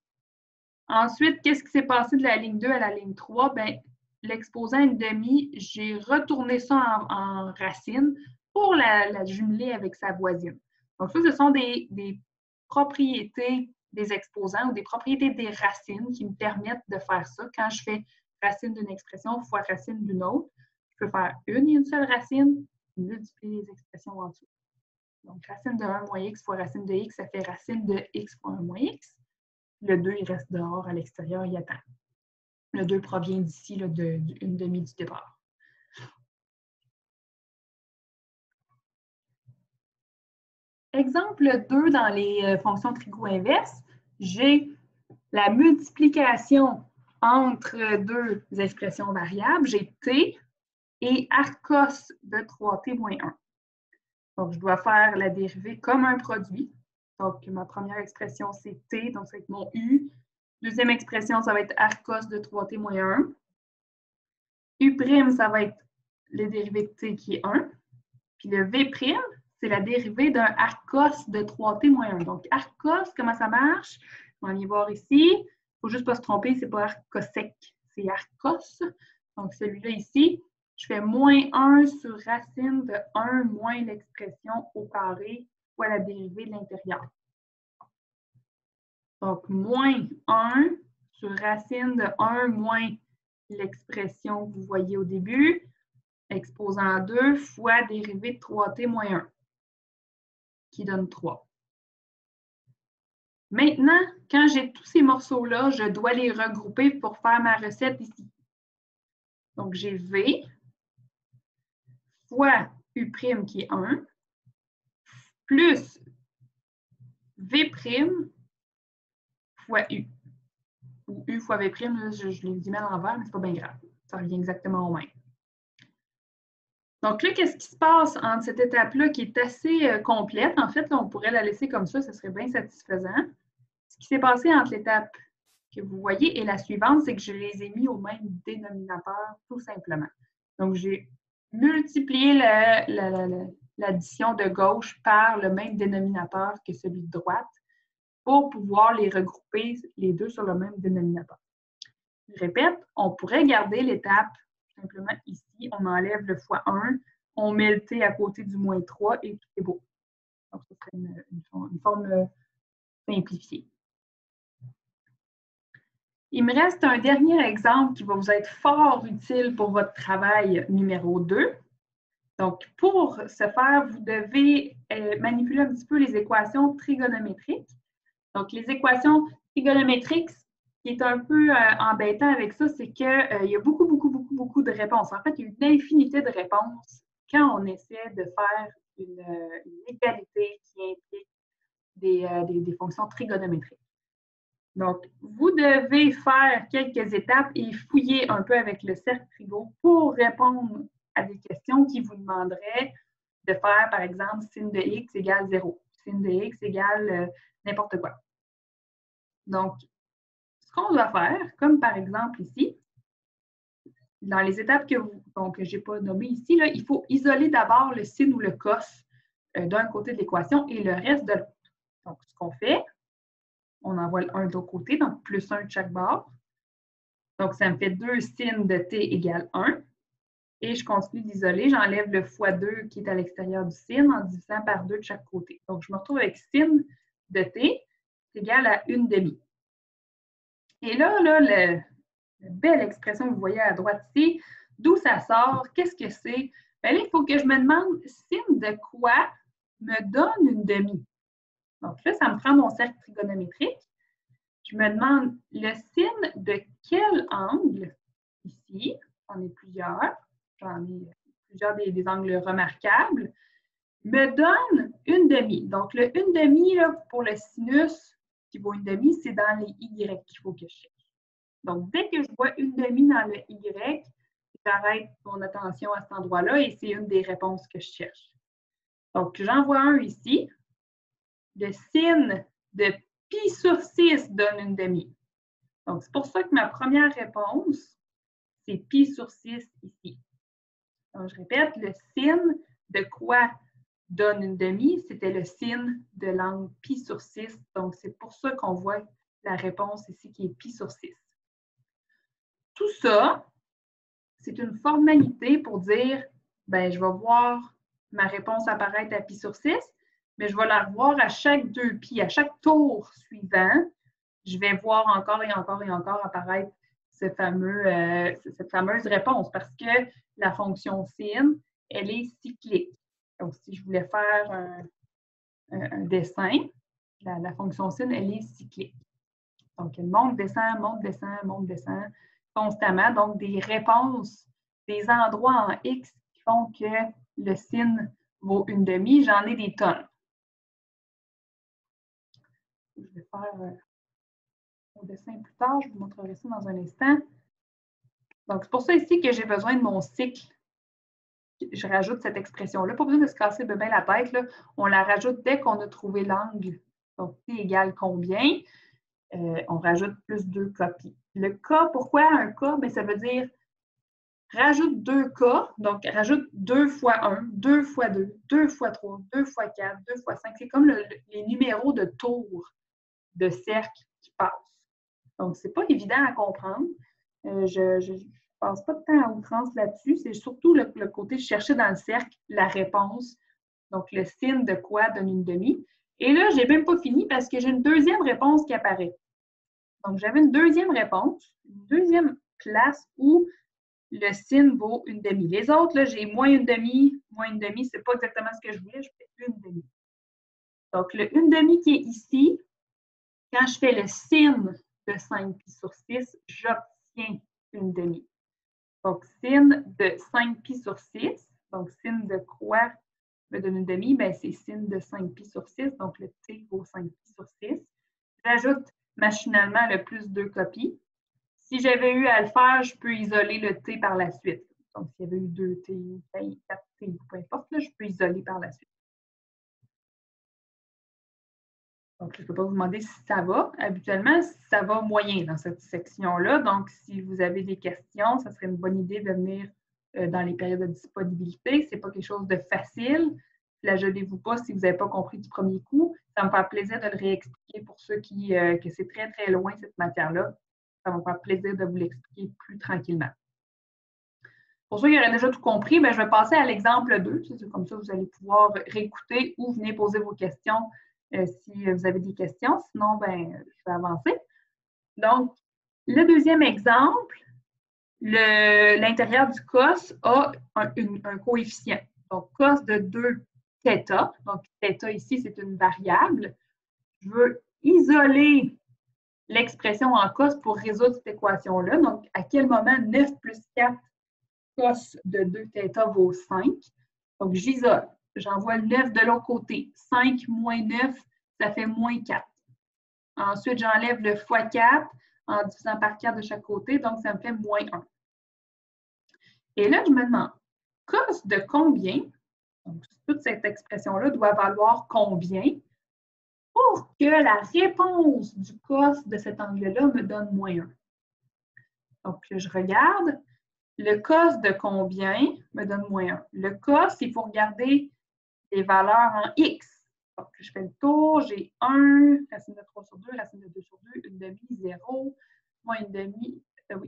Ensuite, qu'est-ce qui s'est passé de la ligne 2 à la ligne 3? Bien, l'exposant 1/2, j'ai retourné ça en racine pour la jumeler avec sa voisine. Donc, ça, ce sont des propriétés des exposants ou des propriétés des racines qui me permettent de faire ça. Quand je fais racine d'une expression fois racine d'une autre, je peux faire une seule racine, multiplier les expressions en dessous. Donc, racine de 1 moins x fois racine de x, ça fait racine de x fois 1 moins x. Le 2, il reste dehors à l'extérieur, il attend. Le 2 provient d'ici, d'une demi du départ. Exemple 2 dans les fonctions trigo inverses, j'ai la multiplication entre deux expressions variables. J'ai t et arccos de 3t moins 1. Donc, je dois faire la dérivée comme un produit. Donc, ma première expression, c'est t, donc ça va être mon u. Deuxième expression, ça va être arccos de 3t moins 1. U', ça va être le dérivé de t qui est 1. Puis le V', c'est la dérivée d'un arccos de 3t moins 1. Donc, arccos, comment ça marche? On va y voir ici. Il ne faut juste pas se tromper, ce n'est pas arccosec, c'est arccos. Donc, celui-là ici, je fais moins 1 sur racine de 1 moins l'expression au carré fois la dérivée de l'intérieur. Donc, moins 1 sur racine de 1 moins l'expression que vous voyez au début, exposant 2 fois dérivée de 3t moins 1, qui donne 3. Maintenant, quand j'ai tous ces morceaux-là, je dois les regrouper pour faire ma recette ici. Donc, j'ai V fois U' qui est 1, plus V' fois U. Ou U fois V', là, je l'ai dit mal à l'envers, mais ce n'est pas bien grave. Ça revient exactement au même. Donc là, qu'est-ce qui se passe entre cette étape-là qui est assez complète? En fait, là, on pourrait la laisser comme ça serait bien satisfaisant. Ce qui s'est passé entre l'étape que vous voyez et la suivante, c'est que je les ai mis au même dénominateur, tout simplement. Donc, j'ai multiplié l'addition de gauche par le même dénominateur que celui de droite. pour pouvoir les regrouper les deux sur le même dénominateur. Je répète, on pourrait garder l'étape simplement ici, on enlève le x1, on met le t à côté du moins 3 et tout est beau. Donc, ce serait une forme simplifiée. Il me reste un dernier exemple qui va vous être fort utile pour votre travail numéro 2. Donc, pour ce faire, vous devez manipuler un petit peu les équations trigonométriques. Donc, les équations trigonométriques, ce qui est un peu embêtant avec ça, c'est qu'il y a beaucoup de réponses. En fait, il y a une infinité de réponses quand on essaie de faire une égalité qui implique des fonctions trigonométriques. Donc, vous devez faire quelques étapes et fouiller un peu avec le cercle trigo pour répondre à des questions qui vous demanderaient de faire, par exemple, sin de x égale 0, sin de x égale n'importe quoi. Donc, ce qu'on doit faire, comme par exemple ici, dans les étapes que je n'ai pas nommées ici, là, il faut isoler d'abord le sin ou le cos d'un côté de l'équation et le reste de l'autre. Donc, ce qu'on fait, on envoie le 1 de l'autre côté, donc plus 1 de chaque bord. Donc, ça me fait 2 sin de t égale 1. Et je continue d'isoler, j'enlève le x2 qui est à l'extérieur du sin en divisant par 2 de chaque côté. Donc, je me retrouve avec sin de t égale à 1/2. Et là, la belle expression que vous voyez à droite ici, d'où ça sort, qu'est-ce que c'est? Bien là, il faut que je me demande sin de quoi me donne 1/2. Donc là, ça me prend mon cercle trigonométrique. Je me demande le sin de quel angle, ici, j'en ai plusieurs, des angles remarquables, me donne 1/2. Donc le 1/2 là, pour le sinus qui vaut 1/2, c'est dans les Y qu'il faut que je cherche. Donc dès que je vois 1/2 dans le Y, j'arrête mon attention à cet endroit-là et c'est une des réponses que je cherche. Donc j'en vois un ici. Le sin de pi sur 6 donne 1/2. Donc, c'est pour ça que ma première réponse, c'est pi sur 6 ici. Donc, je répète, le sin de quoi donne 1/2? C'était le sin de l'angle pi sur 6. Donc, c'est pour ça qu'on voit la réponse ici qui est pi sur 6. Tout ça, c'est une formalité pour dire, ben, je vais voir ma réponse apparaître à pi sur 6, mais je vais la revoir à chaque 2 pi, à chaque tour suivant. Je vais voir encore et encore et encore apparaître cette fameuse réponse parce que la fonction sin, elle est cyclique. Donc, si je voulais faire un dessin, la fonction sin, elle est cyclique. Donc, elle monte, descend, monte, descend, monte, descend constamment. Donc, des réponses, des endroits en X qui font que le sin vaut 1/2, j'en ai des tonnes. Je vais faire au dessin plus tard, je vous montrerai ça dans un instant. Donc, c'est pour ça ici que j'ai besoin de mon cycle. Je rajoute cette expression-là. Pas besoin de se casser bien la tête. Là. On la rajoute dès qu'on a trouvé l'angle. Donc, t égale combien? On rajoute plus 2 copies. Le k, pourquoi un k? Bien, ça veut dire rajoute 2 k, donc rajoute 2 fois 1, 2 fois 2, 2 fois 3, 2 fois 4, 2 fois 5. C'est comme les numéros de tours de cercle qui passent. Donc, ce n'est pas évident à comprendre. Je ne passe pas de temps à outrance là-dessus. C'est surtout le côté de chercher dans le cercle la réponse. Donc, le sin de quoi donne 1/2. Et là, je n'ai même pas fini parce que j'ai une deuxième réponse qui apparaît. Donc, j'avais une deuxième réponse, une deuxième place où le sin vaut 1/2. Les autres, là, j'ai moins 1/2, ce n'est pas exactement ce que je voulais, je fais 1/2. Donc, le 1/2 qui est ici, quand je fais le sin de 5 pi sur 6, j'obtiens 1/2. Donc, sin de 5 pi sur 6, donc sin de quoi me donne 1/2? Bien, c'est sin de 5 pi sur 6, donc le t vaut 5 pi sur 6. J'ajoute machinalement le plus 2 copies. Si j'avais eu à le faire, je peux isoler le t par la suite. Donc, s'il y avait eu 2t, 4t, peu importe, là, je peux isoler par la suite. Donc, je ne peux pas vous demander si ça va. Habituellement, ça va moyen dans cette section-là. Donc, si vous avez des questions, ça serait une bonne idée de venir dans les périodes de disponibilité. Ce n'est pas quelque chose de facile. flagellez-vous pas si vous n'avez pas compris du premier coup. Ça me fait plaisir de le réexpliquer pour ceux que c'est très, très loin, cette matière-là. Ça va me faire plaisir de vous l'expliquer plus tranquillement. Pour ceux qui auraient déjà tout compris, bien, je vais passer à l'exemple 2. C'est comme ça, vous allez pouvoir réécouter ou venir poser vos questions si vous avez des questions. Sinon, ben, je vais avancer. Donc, le deuxième exemple, l'intérieur du cos a un coefficient. Donc, cos de 2 θ. Donc, θ ici, c'est une variable. Je veux isoler l'expression en cos pour résoudre cette équation-là. Donc, à quel moment 9 plus 4 cos de 2 θ vaut 5? Donc, j'isole. J'envoie le 9 de l'autre côté. 5 moins 9, ça fait moins 4. Ensuite, j'enlève le fois 4 en divisant par 4 de chaque côté. Donc, ça me fait moins 1. Et là, je me demande, cos de combien? Donc, toute cette expression-là doit valoir combien pour que la réponse du cos de cet angle-là me donne moins 1. Donc, je regarde. Le cos de combien me donne moins 1. Le cos, il faut regarder les valeurs en x. Donc, je fais le tour, j'ai 1, racine de 3 sur 2, racine de 2 sur 2, une demi, 0, moins une demi,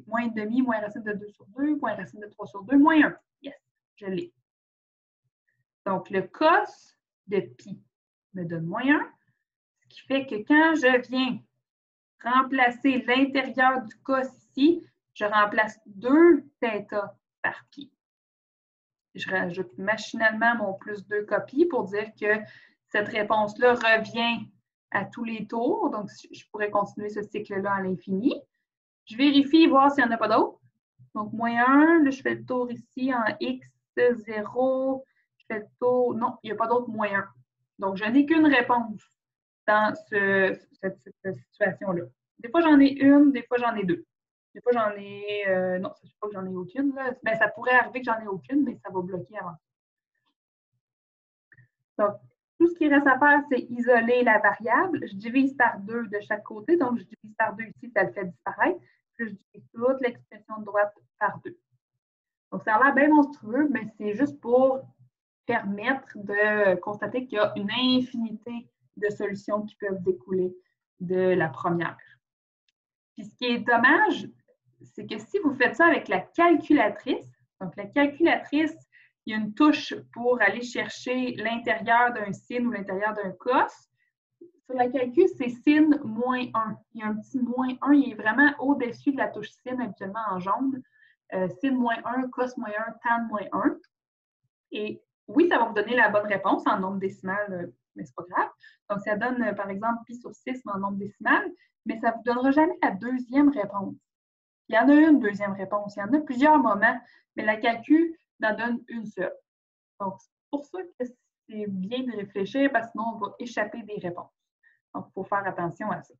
moins une demi, moins racine de 2 sur 2, moins racine de 3 sur 2, moins 1. Yes, je l'ai. Donc, le cos de pi me donne moins 1, ce qui fait que quand je viens remplacer l'intérieur du cos ici, je remplace 2 θ par pi. Je rajoute machinalement mon plus 2 copies pour dire que cette réponse-là revient à tous les tours. Donc, je pourrais continuer ce cycle-là à l'infini. Je vérifie, voir s'il n'y en a pas d'autres. Donc, moins 1, là, je fais le tour ici en x 0. Je fais le tour. Non, il n'y a pas d'autre moins 1. Donc, je n'ai qu'une réponse dans cette situation-là. Des fois, j'en ai une, des fois, j'en ai deux. Des fois, j'en ai... non, ça ne sais pas que j'en ai aucune. Là. Ben, ça pourrait arriver que j'en ai aucune, mais ça va bloquer avant. Donc, tout ce qui reste à faire, c'est isoler la variable. Je divise par 2 de chaque côté. Donc, je divise par 2 ici, ça le fait disparaître. Puis, je divise toute l'expression de droite par 2. Donc, ça a l'air bien monstrueux, mais c'est juste pour permettre de constater qu'il y a une infinité de solutions qui peuvent découler de la première. Puis ce qui est dommage, c'est que si vous faites ça avec la calculatrice, donc la calculatrice, il y a une touche pour aller chercher l'intérieur d'un sin ou l'intérieur d'un cos. Sur la calcul, c'est sin moins 1. Il y a un petit moins 1, il est vraiment au-dessus de la touche sin, habituellement en jaune. Sin moins 1, cos moins 1, tan moins 1. Et oui, ça va vous donner la bonne réponse en nombre décimal, mais c'est pas grave. Donc, ça donne, par exemple, pi sur 6 en nombre décimal, mais ça ne vous donnera jamais la deuxième réponse. Il y en a une deuxième réponse. Il y en a plusieurs moments, mais la calcul en donne une seule. Donc, c'est pour ça que c'est bien de réfléchir, parce que sinon, on va échapper des réponses. Donc, il faut faire attention à ça.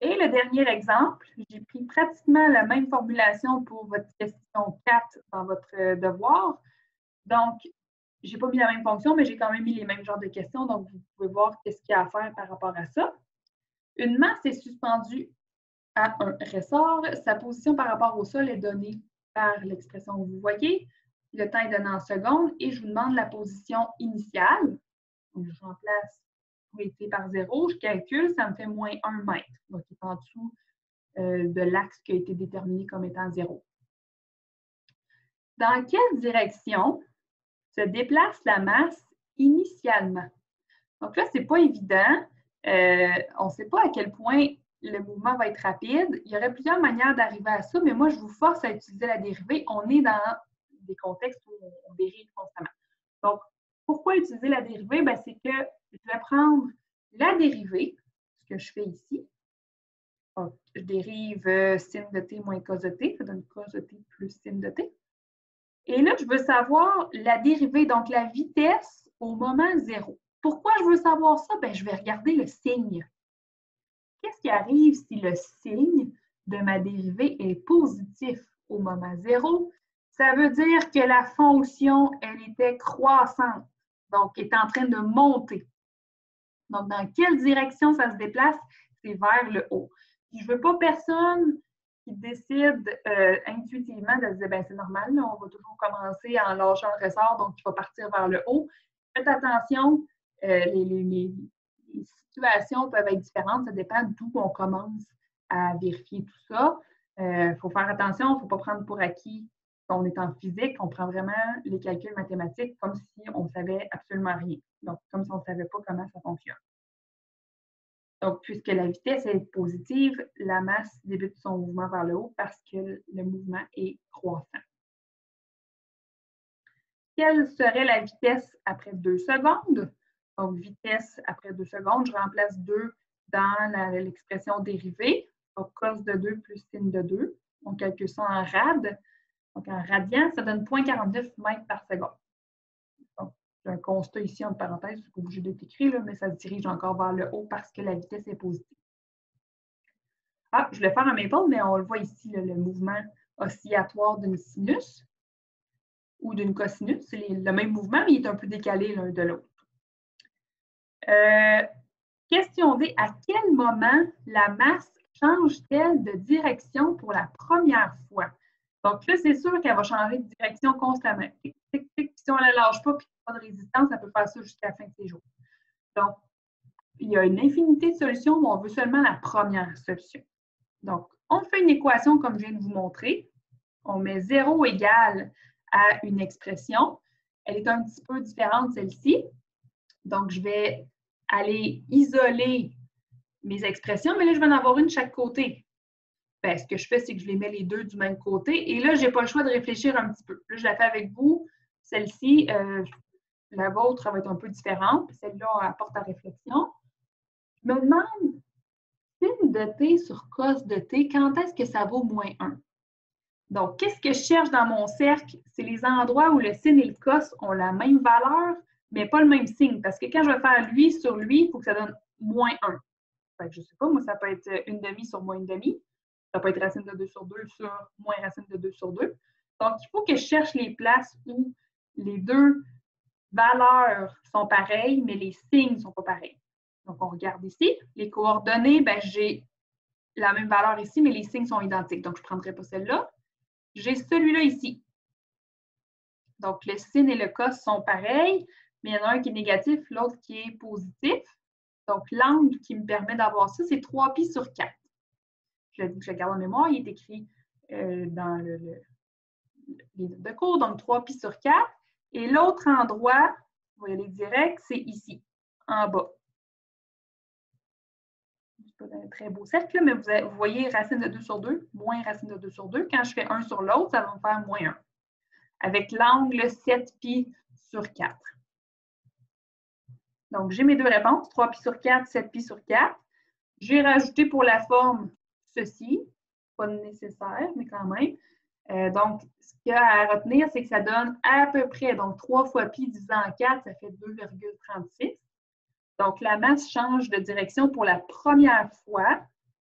Et le dernier exemple, j'ai pris pratiquement la même formulation pour votre question 4 dans votre devoir. Donc, je n'ai pas mis la même fonction, mais j'ai quand même mis les mêmes genres de questions. Donc, vous pouvez voir qu'est-ce qu'il y a à faire par rapport à ça. Une masse est suspendue à un ressort. Sa position par rapport au sol est donnée par l'expression que vous voyez. Le temps est donné en secondes et je vous demande la position initiale. Donc, je remplace tout été par 0. Je calcule, ça me fait moins 1 mètre. Donc, il est en dessous de l'axe qui a été déterminé comme étant 0. Dans quelle direction se déplace la masse initialement? Donc là, ce n'est pas évident. On ne sait pas à quel point le mouvement va être rapide. Il y aurait plusieurs manières d'arriver à ça, mais moi, je vous force à utiliser la dérivée. On est dans des contextes où on dérive constamment. Donc, pourquoi utiliser la dérivée? Ben, c'est que je vais prendre la dérivée, ce que je fais ici. Donc, je dérive sin de t moins cos de t, ça donne cos de t plus sin de t. Et là, je veux savoir la dérivée, donc la vitesse au moment 0. Pourquoi je veux savoir ça? Bien, je vais regarder le signe. Qu'est-ce qui arrive si le signe de ma dérivée est positif au moment 0? Ça veut dire que la fonction, elle était croissante, donc est en train de monter. Donc, dans quelle direction ça se déplace? C'est vers le haut. Je ne veux pas personne qui décide intuitivement de se dire, ben c'est normal, là, on va toujours commencer en lâchant le ressort, donc il va partir vers le haut. Faites attention, les situations peuvent être différentes, ça dépend d'où on commence à vérifier tout ça. Il faut faire attention, il ne faut pas prendre pour acquis qu'on est en physique, on prend vraiment les calculs mathématiques comme si on ne savait absolument rien. Donc, comme si on ne savait pas comment ça fonctionne. Donc, puisque la vitesse est positive, la masse débute son mouvement vers le haut parce que le mouvement est croissant. Quelle serait la vitesse après 2 secondes? Donc, vitesse après 2 secondes, je remplace 2 dans l'expression dérivée. Donc, cos de 2 plus sin de 2. On calcule ça en rad. Donc, en radian, ça donne 0,49 mètres par seconde. Donc, j'ai un constat ici en parenthèse, c'est pas obligé d'être écrit, là, mais ça se dirige encore vers le haut parce que la vitesse est positive. Ah, je vais faire un méthode, mais on le voit ici, là, le mouvement oscillatoire d'une sinus ou d'une cosinus. C'est le même mouvement, mais il est un peu décalé l'un de l'autre. Question D. À quel moment la masse change-t-elle de direction pour la première fois? Donc là, c'est sûr qu'elle va changer de direction constamment. Tic, tic, tic. Si on ne la lâche pas et qu'il n'y a pas de résistance, elle peut faire ça jusqu'à la fin de ses jours. Donc, il y a une infinité de solutions, mais on veut seulement la première solution. Donc, on fait une équation comme je viens de vous montrer. On met 0 égale à une expression. Elle est un petit peu différente, celle-ci. Donc, je vais aller isoler mes expressions, mais là, je vais en avoir une de chaque côté. Bien, ce que je fais, c'est que je les mets les deux du même côté. Et là, je n'ai pas le choix de réfléchir un petit peu. Là, je la fais avec vous. Celle-ci, la vôtre, elle va être un peu différente. Celle-là apporte à réflexion. Je me demande, sin de t sur cos de t, quand est-ce que ça vaut moins 1? Donc, qu'est-ce que je cherche dans mon cercle? C'est les endroits où le sin et le cos ont la même valeur, mais pas le même signe. Parce que quand je vais faire lui sur lui, il faut que ça donne moins 1. Fait que je ne sais pas, moi, ça peut être une demi sur moins une demi. Ça peut être racine de 2 sur 2 sur moins racine de 2 sur 2. Donc, il faut que je cherche les places où les deux valeurs sont pareilles, mais les signes ne sont pas pareils. Donc, on regarde ici. Les coordonnées, ben, j'ai la même valeur ici, mais les signes sont identiques. Donc, je ne prendrai pas celle-là. J'ai celui-là ici. Donc, le sin et le cos sont pareils, mais il y en a un qui est négatif, l'autre qui est positif. Donc, l'angle qui me permet d'avoir ça, c'est 3pi sur 4. Je garde en mémoire, il est écrit dans les notes de cours, donc 3pi sur 4. Et l'autre endroit, vous voyez les directs, c'est ici, en bas. C'est pas un très beau cercle, mais vous voyez racine de 2 sur 2, moins racine de 2 sur 2. Quand je fais 1 sur l'autre, ça va me faire moins 1. Avec l'angle 7pi sur 4. Donc, j'ai mes deux réponses, 3pi sur 4, 7pi sur 4. J'ai rajouté pour la forme ceci, pas nécessaire, mais quand même. Donc, ce qu'il y a à retenir, c'est que ça donne à peu près, donc 3 fois pi divisé en 4, ça fait 2,36. Donc, la masse change de direction pour la première fois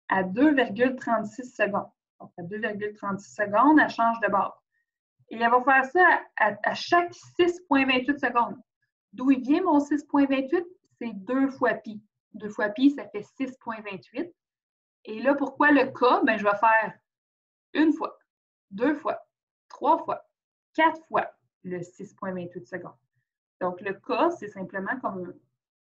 à 2,36 secondes. Donc, à 2,36 secondes, elle change de bord. Et elle va faire ça à chaque 6,28 secondes. D'où il vient mon 6,28? C'est 2 fois pi. 2 fois pi, ça fait 6,28. Et là, pourquoi le K? Ben, je vais faire une fois, 2 fois, 3 fois, 4 fois le 6,28 secondes. Donc, le K, c'est simplement comme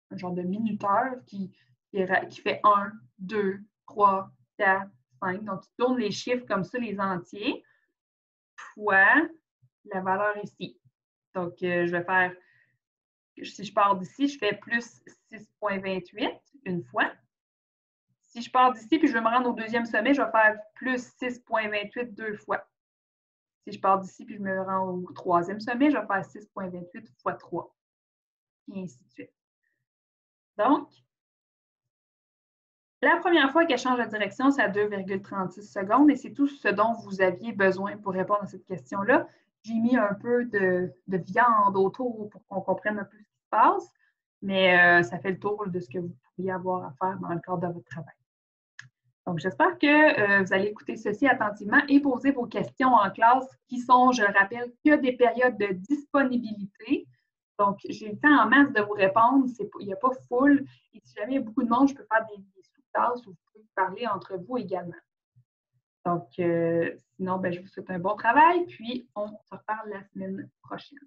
un genre de minuteur qui fait 1, 2, 3, 4, 5. Donc, il tourne les chiffres comme ça, les entiers, fois la valeur ici. Donc, je vais faire, si je pars d'ici, je fais plus 6,28 une fois. Si je pars d'ici puis je veux me rendre au deuxième sommet, je vais faire plus 6,28 deux fois. Si je pars d'ici puis je me rends au troisième sommet, je vais faire 6,28 fois 3. Et ainsi de suite. Donc, la première fois qu'elle change de direction, c'est à 2,36 secondes et c'est tout ce dont vous aviez besoin pour répondre à cette question-là. J'ai mis un peu de viande autour pour qu'on comprenne un peu ce qui se passe, mais ça fait le tour de ce que vous pourriez avoir à faire dans le cadre de votre travail. Donc, j'espère que vous allez écouter ceci attentivement et poser vos questions en classe qui sont, je le rappelle, que des périodes de disponibilité. Donc, j'ai le temps en masse de vous répondre. Il n'y a pas full. Et si jamais il y a beaucoup de monde, je peux faire des sous-tasks où vous pouvez parler entre vous également. Donc, sinon, ben, je vous souhaite un bon travail, puis on se reparle la semaine prochaine.